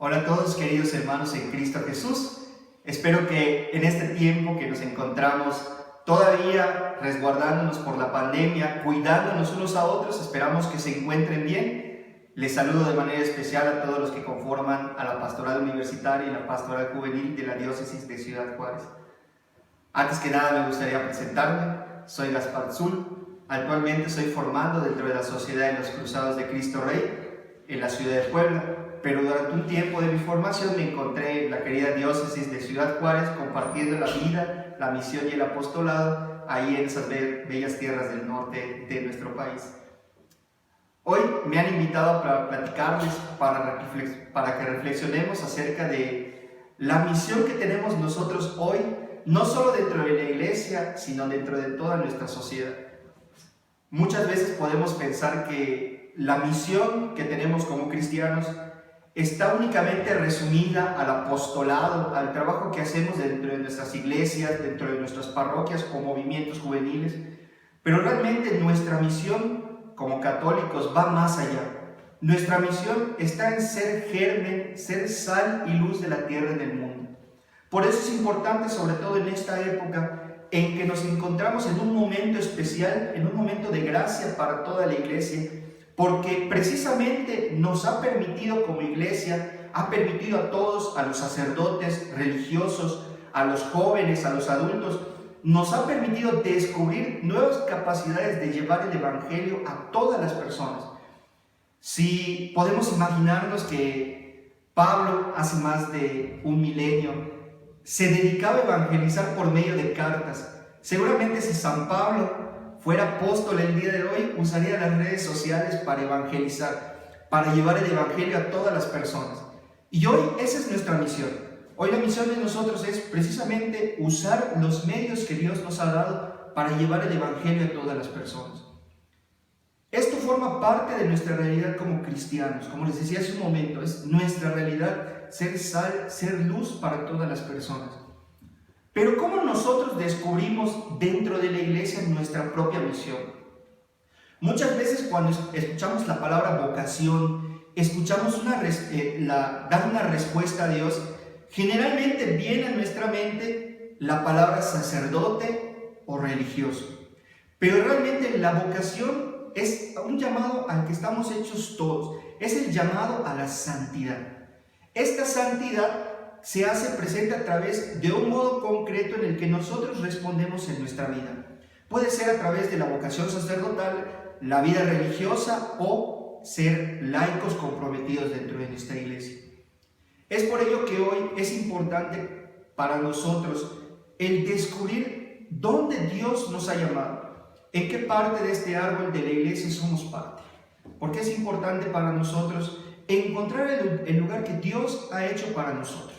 Hola a todos, queridos hermanos en Cristo Jesús. Espero que en este tiempo que nos encontramos todavía resguardándonos por la pandemia, cuidándonos unos a otros, esperamos que se encuentren bien. Les saludo de manera especial a todos los que conforman a la pastoral universitaria y la pastoral juvenil de la diócesis de Ciudad Juárez. Antes que nada me gustaría presentarme. Soy Gaspar Zul. Actualmente soy formando dentro de la Sociedad de los Cruzados de Cristo Rey en la ciudad de Puebla. Pero durante un tiempo de mi formación me encontré en la querida diócesis de Ciudad Juárez compartiendo la vida, la misión y el apostolado ahí en esas bellas tierras del norte de nuestro país. Hoy me han invitado para platicarles, para que reflexionemos acerca de la misión que tenemos nosotros hoy, no solo dentro de la iglesia, sino dentro de toda nuestra sociedad. Muchas veces podemos pensar que la misión que tenemos como cristianos está únicamente resumida al apostolado, al trabajo que hacemos dentro de nuestras iglesias, dentro de nuestras parroquias o movimientos juveniles, pero realmente nuestra misión como católicos va más allá. Nuestra misión está en ser germen, ser sal y luz de la tierra en el mundo. Por eso es importante, sobre todo en esta época, en que nos encontramos en un momento especial, en un momento de gracia para toda la iglesia, porque precisamente nos ha permitido como iglesia, ha permitido a todos, a los sacerdotes religiosos, a los jóvenes, a los adultos, nos ha permitido descubrir nuevas capacidades de llevar el evangelio a todas las personas. Si podemos imaginarnos que Pablo hace más de un milenio se dedicaba a evangelizar por medio de cartas, seguramente si San Pablo fuera apóstol el día de hoy, usaría las redes sociales para evangelizar, para llevar el evangelio a todas las personas. Y hoy esa es nuestra misión. Hoy la misión de nosotros es precisamente usar los medios que Dios nos ha dado para llevar el evangelio a todas las personas. Esto forma parte de nuestra realidad como cristianos. Como les decía hace un momento, es nuestra realidad ser sal, ser luz para todas las personas. Pero ¿cómo nosotros descubrimos dentro de la iglesia nuestra propia misión? Muchas veces cuando escuchamos la palabra vocación, escuchamos dar una respuesta a Dios, generalmente viene a nuestra mente la palabra sacerdote o religioso. Pero realmente la vocación es un llamado al que estamos hechos todos, es el llamado a la santidad. Esta santidad se hace presente a través de un modo concreto en el que nosotros respondemos en nuestra vida. Puede ser a través de la vocación sacerdotal, la vida religiosa o ser laicos comprometidos dentro de nuestra iglesia. Es por ello que hoy es importante para nosotros el descubrir dónde Dios nos ha llamado, en qué parte de este árbol de la iglesia somos parte. Porque es importante para nosotros encontrar el lugar que Dios ha hecho para nosotros.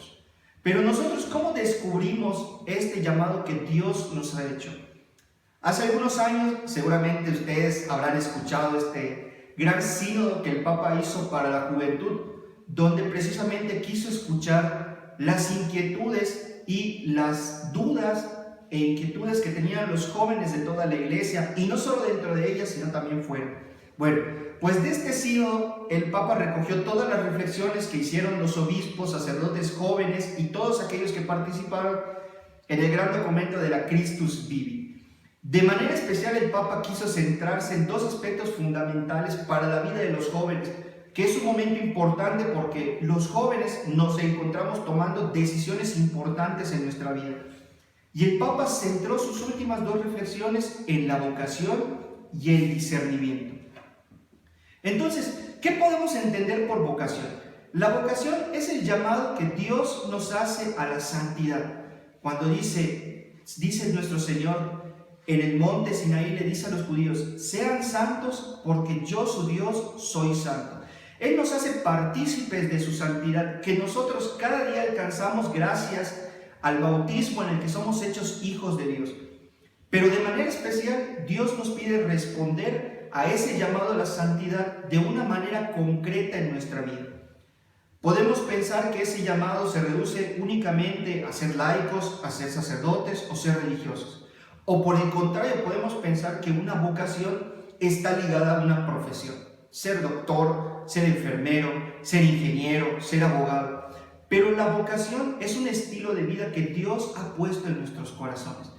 Pero nosotros, ¿cómo descubrimos este llamado que Dios nos ha hecho? Hace algunos años, seguramente ustedes habrán escuchado este gran sínodo que el Papa hizo para la juventud, donde precisamente quiso escuchar las inquietudes y las dudas e inquietudes que tenían los jóvenes de toda la iglesia, y no solo dentro de ella, sino también fuera. Bueno, pues de este sínodo el Papa recogió todas las reflexiones que hicieron los obispos, sacerdotes jóvenes y todos aquellos que participaron en el gran documento de la Christus Vivi. De manera especial el Papa quiso centrarse en dos aspectos fundamentales para la vida de los jóvenes, que es un momento importante porque los jóvenes nos encontramos tomando decisiones importantes en nuestra vida. Y el Papa centró sus últimas dos reflexiones en la vocación y el discernimiento. Entonces, ¿qué podemos entender por vocación? La vocación es el llamado que Dios nos hace a la santidad. Cuando dice nuestro Señor en el monte Sinaí, le dice a los judíos: sean santos porque yo, su Dios, soy santo. Él nos hace partícipes de su santidad, que nosotros cada día alcanzamos gracias al bautismo en el que somos hechos hijos de Dios. Pero de manera especial, Dios nos pide responder a ese llamado a la santidad de una manera concreta en nuestra vida. Podemos pensar que ese llamado se reduce únicamente a ser laicos, a ser sacerdotes o ser religiosos. O por el contrario, podemos pensar que una vocación está ligada a una profesión. Ser doctor, ser enfermero, ser ingeniero, ser abogado. Pero la vocación es un estilo de vida que Dios ha puesto en nuestros corazones.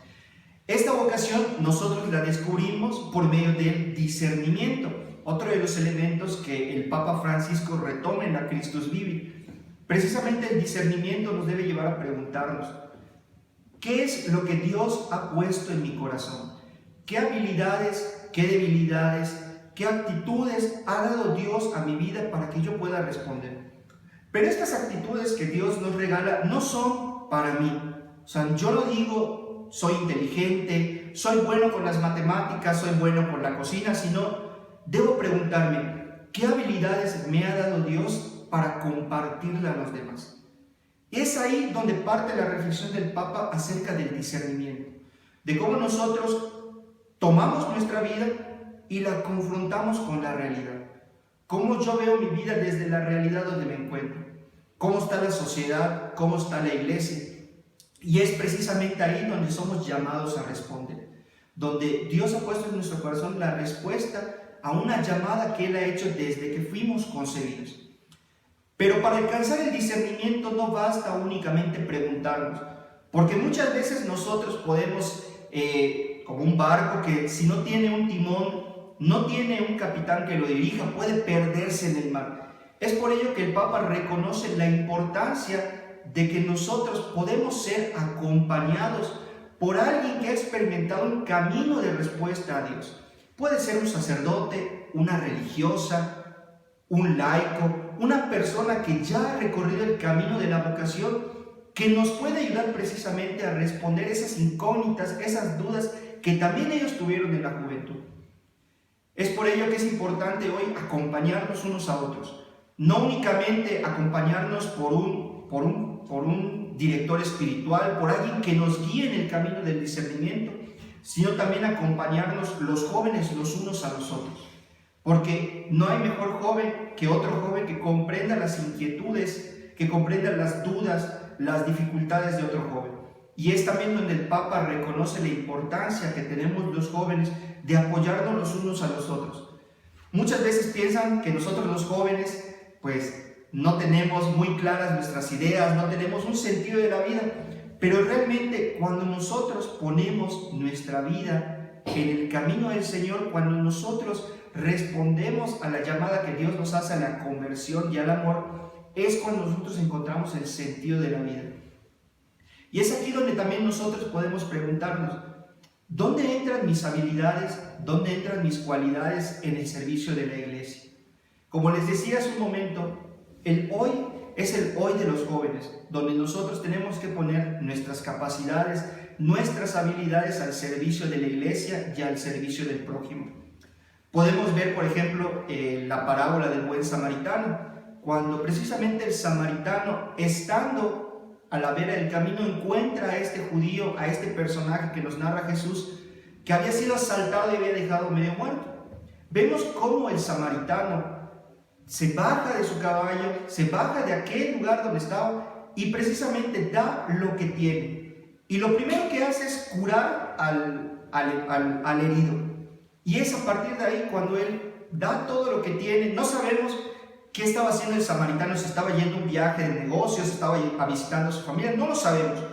Esta vocación nosotros la descubrimos por medio del discernimiento, otro de los elementos que el Papa Francisco retoma en la Christus Vivi. Precisamente el discernimiento nos debe llevar a preguntarnos, ¿qué es lo que Dios ha puesto en mi corazón? ¿Qué habilidades, qué debilidades, qué actitudes ha dado Dios a mi vida para que yo pueda responder? Pero estas actitudes que Dios nos regala no son para mí. O sea, yo lo digo, soy inteligente, soy bueno con las matemáticas, soy bueno con la cocina, sino debo preguntarme, ¿qué habilidades me ha dado Dios para compartirla a los demás? Es ahí donde parte la reflexión del Papa acerca del discernimiento, de cómo nosotros tomamos nuestra vida y la confrontamos con la realidad. Cómo yo veo mi vida desde la realidad donde me encuentro. Cómo está la sociedad, cómo está la iglesia. Y es precisamente ahí donde somos llamados a responder. Donde Dios ha puesto en nuestro corazón la respuesta a una llamada que Él ha hecho desde que fuimos concebidos. Pero para alcanzar el discernimiento no basta únicamente preguntarnos. Porque muchas veces nosotros podemos, como un barco que si no tiene un timón, no tiene un capitán que lo dirija, puede perderse en el mar. Es por ello que el Papa reconoce la importancia de que nosotros podemos ser acompañados por alguien que ha experimentado un camino de respuesta a Dios. Puede ser un sacerdote, una religiosa, un laico, una persona que ya ha recorrido el camino de la vocación, que nos puede ayudar precisamente a responder esas incógnitas, esas dudas que también ellos tuvieron en la juventud. Es por ello que es importante hoy acompañarnos unos a otros. No únicamente acompañarnos por un director espiritual, por alguien que nos guíe en el camino del discernimiento, sino también acompañarnos los jóvenes los unos a los otros. Porque no hay mejor joven que otro joven que comprenda las inquietudes, que comprenda las dudas, las dificultades de otro joven. Y es también donde el Papa reconoce la importancia que tenemos los jóvenes de apoyarnos los unos a los otros. Muchas veces piensan que nosotros los jóvenes pues no tenemos muy claras nuestras ideas, no tenemos un sentido de la vida, pero realmente cuando nosotros ponemos nuestra vida en el camino del Señor, cuando nosotros respondemos a la llamada que Dios nos hace a la conversión y al amor, es cuando nosotros encontramos el sentido de la vida. Y es aquí donde también nosotros podemos preguntarnos, ¿dónde entran mis habilidades? ¿Dónde entran mis cualidades en el servicio de la iglesia? Como les decía hace un momento, el hoy es el hoy de los jóvenes, donde nosotros tenemos que poner nuestras capacidades, nuestras habilidades al servicio de la iglesia y al servicio del prójimo. Podemos ver, por ejemplo, la parábola del buen samaritano, cuando precisamente el samaritano, estando a la vera del camino, encuentra a este judío, a este personaje que nos narra Jesús, que había sido asaltado y había dejado medio muerto. Vemos cómo el samaritano se baja de su caballo, se baja de aquel lugar donde estaba y precisamente da lo que tiene. Y lo primero que hace es curar al herido. Y es a partir de ahí cuando él da todo lo que tiene. No sabemos qué estaba haciendo el samaritano, si estaba yendo a un viaje de negocios, estaba visitando a su familia, no lo sabemos.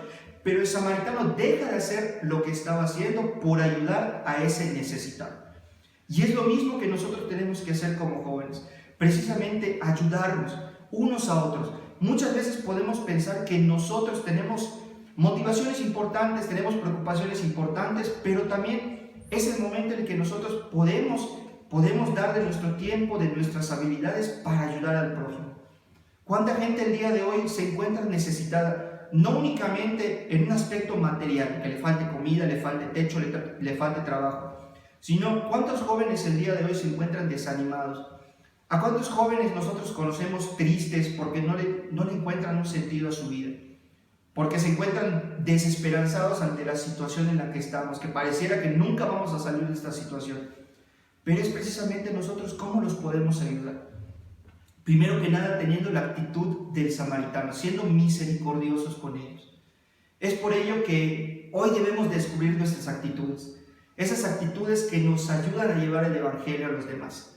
Pero el samaritano deja de hacer lo que estaba haciendo por ayudar a ese necesitado. Y es lo mismo que nosotros tenemos que hacer como jóvenes. Precisamente ayudarnos unos a otros. Muchas veces podemos pensar que nosotros tenemos motivaciones importantes, tenemos preocupaciones importantes, pero también es el momento en el que nosotros podemos dar de nuestro tiempo, de nuestras habilidades para ayudar al prójimo. ¿Cuánta gente el día de hoy se encuentra necesitada? No únicamente en un aspecto material, que le falte comida, le falte techo, le falte trabajo, sino cuántos jóvenes el día de hoy se encuentran desanimados. ¿A cuántos jóvenes nosotros conocemos tristes porque no le encuentran un sentido a su vida? Porque se encuentran desesperanzados ante la situación en la que estamos, que pareciera que nunca vamos a salir de esta situación. Pero es precisamente nosotros cómo los podemos ayudar. Primero que nada, teniendo la actitud del samaritano, siendo misericordiosos con ellos. Es por ello que hoy debemos descubrir nuestras actitudes, esas actitudes que nos ayudan a llevar el Evangelio a los demás.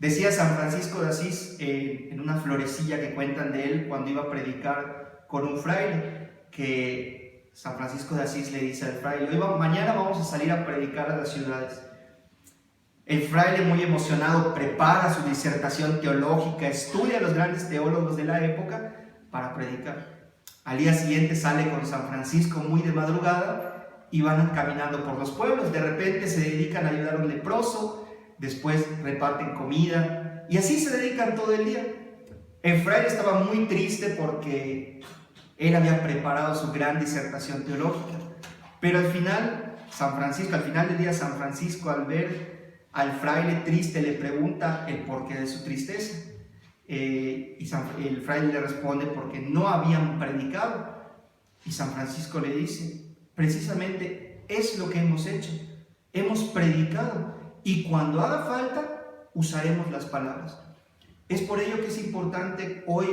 Decía San Francisco de Asís en una florecilla que cuentan de él cuando iba a predicar con un fraile, que San Francisco de Asís le dice al fraile: mañana vamos a salir a predicar a las ciudades. El fraile, muy emocionado, prepara su disertación teológica, estudia a los grandes teólogos de la época para predicar. Al día siguiente sale con San Francisco muy de madrugada y van caminando por los pueblos. De repente se dedican a ayudar a un leproso, después reparten comida y así se dedican todo el día. El fraile estaba muy triste porque él había preparado su gran disertación teológica, pero al final del día, San Francisco, al ver al fraile triste, le pregunta el porqué de su tristeza. El fraile le responde: porque no habían predicado. Y San Francisco le dice: precisamente es lo que hemos hecho, hemos predicado, y cuando haga falta usaremos las palabras. Es por ello que es importante hoy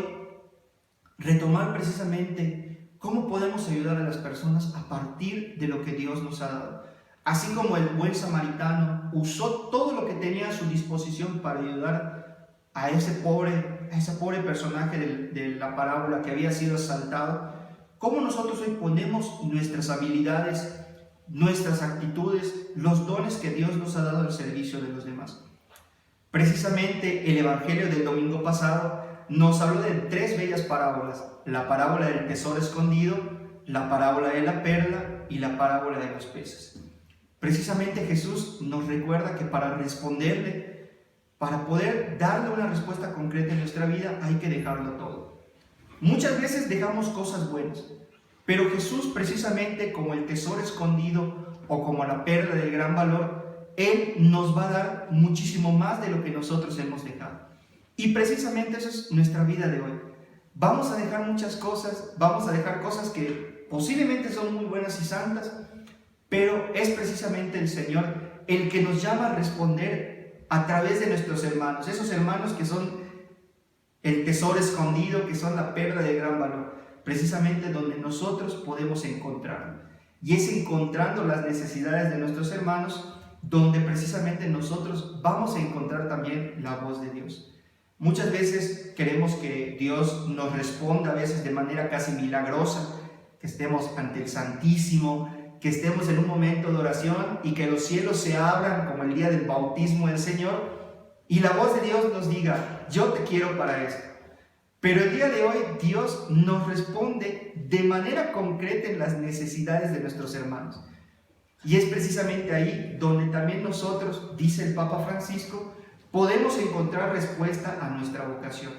retomar precisamente cómo podemos ayudar a las personas a partir de lo que Dios nos ha dado. Así como el buen samaritano usó todo lo que tenía a su disposición para ayudar a ese pobre personaje de la parábola que había sido asaltado, ¿cómo nosotros hoy ponemos nuestras habilidades, nuestras actitudes, los dones que Dios nos ha dado al servicio de los demás? Precisamente el Evangelio del domingo pasado nos habló de 3 bellas parábolas: la parábola del tesoro escondido, la parábola de la perla y la parábola de los peces. Precisamente Jesús nos recuerda que para responderle, para poder darle una respuesta concreta en nuestra vida, hay que dejarlo todo. Muchas veces dejamos cosas buenas, pero Jesús, precisamente como el tesoro escondido o como la perla del gran valor, Él nos va a dar muchísimo más de lo que nosotros hemos dejado. Y precisamente eso es nuestra vida de hoy. Vamos a dejar muchas cosas, vamos a dejar cosas que posiblemente son muy buenas y santas, pero es precisamente el Señor el que nos llama a responder a través de nuestros hermanos, esos hermanos que son el tesoro escondido, que son la perla de gran valor, precisamente donde nosotros podemos encontrarlo. Y es encontrando las necesidades de nuestros hermanos donde precisamente nosotros vamos a encontrar también la voz de Dios. Muchas veces queremos que Dios nos responda, a veces de manera casi milagrosa, que estemos ante el Santísimo, que estemos en un momento de oración y que los cielos se abran como el día del bautismo del Señor y la voz de Dios nos diga: yo te quiero para esto. Pero el día de hoy Dios nos responde de manera concreta en las necesidades de nuestros hermanos. Y es precisamente ahí donde también nosotros, dice el Papa Francisco, podemos encontrar respuesta a nuestra vocación.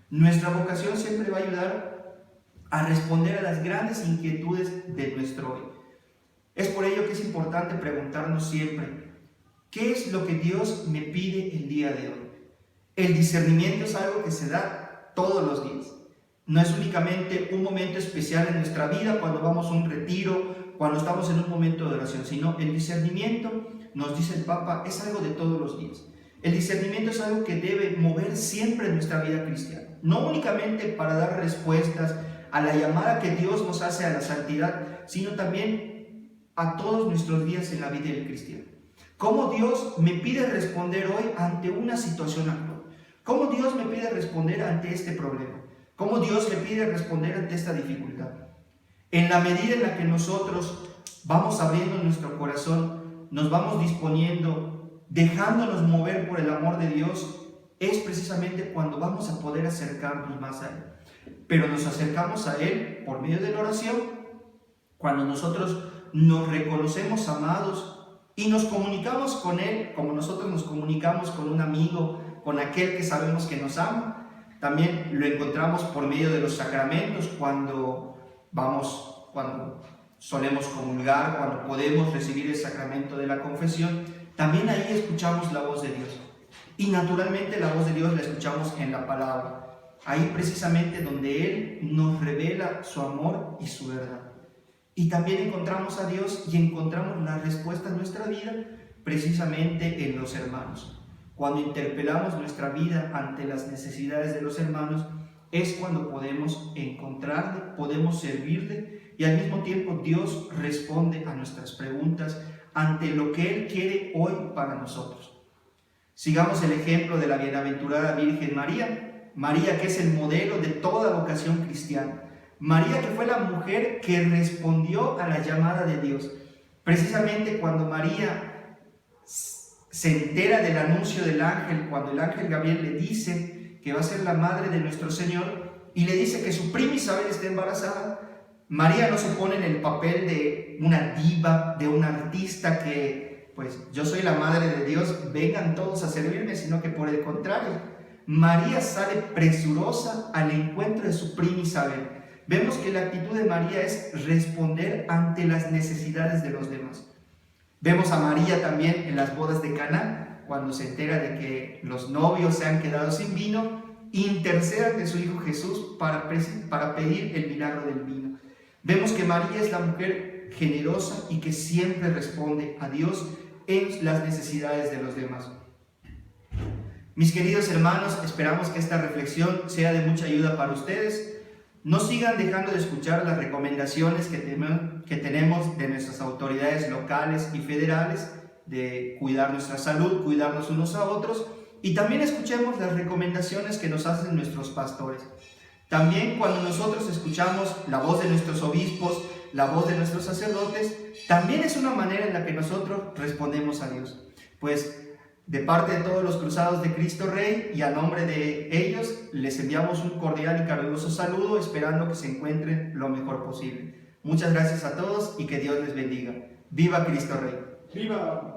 Nuestra vocación siempre va a ayudar a responder a las grandes inquietudes de nuestro hoy. Es por ello que es importante preguntarnos siempre: ¿qué es lo que Dios me pide el día de hoy? El discernimiento es algo que se da todos los días. No es únicamente un momento especial en nuestra vida cuando vamos a un retiro, cuando estamos en un momento de oración, sino el discernimiento, nos dice el Papa, es algo de todos los días. El discernimiento es algo que debe mover siempre en nuestra vida cristiana, no únicamente para dar respuestas a la llamada que Dios nos hace a la santidad, sino también a todos nuestros días en la vida del cristiano. ¿Cómo Dios me pide responder hoy ante una situación actual? ¿Cómo Dios me pide responder ante este problema? ¿Cómo Dios me pide responder ante esta dificultad? En la medida en la que nosotros vamos abriendo nuestro corazón, nos vamos disponiendo, dejándonos mover por el amor de Dios, es precisamente cuando vamos a poder acercarnos más a Él. Pero nos acercamos a Él por medio de la oración, cuando nosotros nos reconocemos amados y nos comunicamos con Él como nosotros nos comunicamos con un amigo, con aquel que sabemos que nos ama. También lo encontramos por medio de los sacramentos, cuando solemos comulgar, cuando podemos recibir el sacramento de la confesión. También ahí escuchamos la voz de Dios. Y naturalmente la voz de Dios la escuchamos en la palabra. Ahí precisamente donde Él nos revela su amor y su verdad. Y también encontramos a Dios y encontramos la respuesta en nuestra vida precisamente en los hermanos. Cuando interpelamos nuestra vida ante las necesidades de los hermanos, es cuando podemos encontrarle, podemos servirle y al mismo tiempo Dios responde a nuestras preguntas ante lo que Él quiere hoy para nosotros. Sigamos el ejemplo de la bienaventurada Virgen María. María, que es el modelo de toda vocación cristiana. María, que fue la mujer que respondió a la llamada de Dios. Precisamente cuando María se entera del anuncio del ángel, cuando el ángel Gabriel le dice que va a ser la madre de nuestro Señor y le dice que su prima Isabel está embarazada, María no se pone en el papel de una diva, de una artista que, pues, yo soy la madre de Dios, vengan todos a servirme, sino que por el contrario, María sale presurosa al encuentro de su prima Isabel. Vemos que la actitud de María es responder ante las necesidades de los demás. Vemos a María también en las bodas de Caná, cuando se entera de que los novios se han quedado sin vino, intercede ante su Hijo Jesús para pedir el milagro del vino. Vemos que María es la mujer generosa y que siempre responde a Dios en las necesidades de los demás. Mis queridos hermanos, esperamos que esta reflexión sea de mucha ayuda para ustedes. No sigan dejando de escuchar las recomendaciones que tenemos de nuestras autoridades locales y federales de cuidar nuestra salud, cuidarnos unos a otros, y también escuchemos las recomendaciones que nos hacen nuestros pastores. También cuando nosotros escuchamos la voz de nuestros obispos, la voz de nuestros sacerdotes, también es una manera en la que nosotros respondemos a Dios. Pues de parte de todos los cruzados de Cristo Rey y a nombre de ellos, les enviamos un cordial y caluroso saludo, esperando que se encuentren lo mejor posible. Muchas gracias a todos y que Dios les bendiga. ¡Viva Cristo Rey! ¡Viva!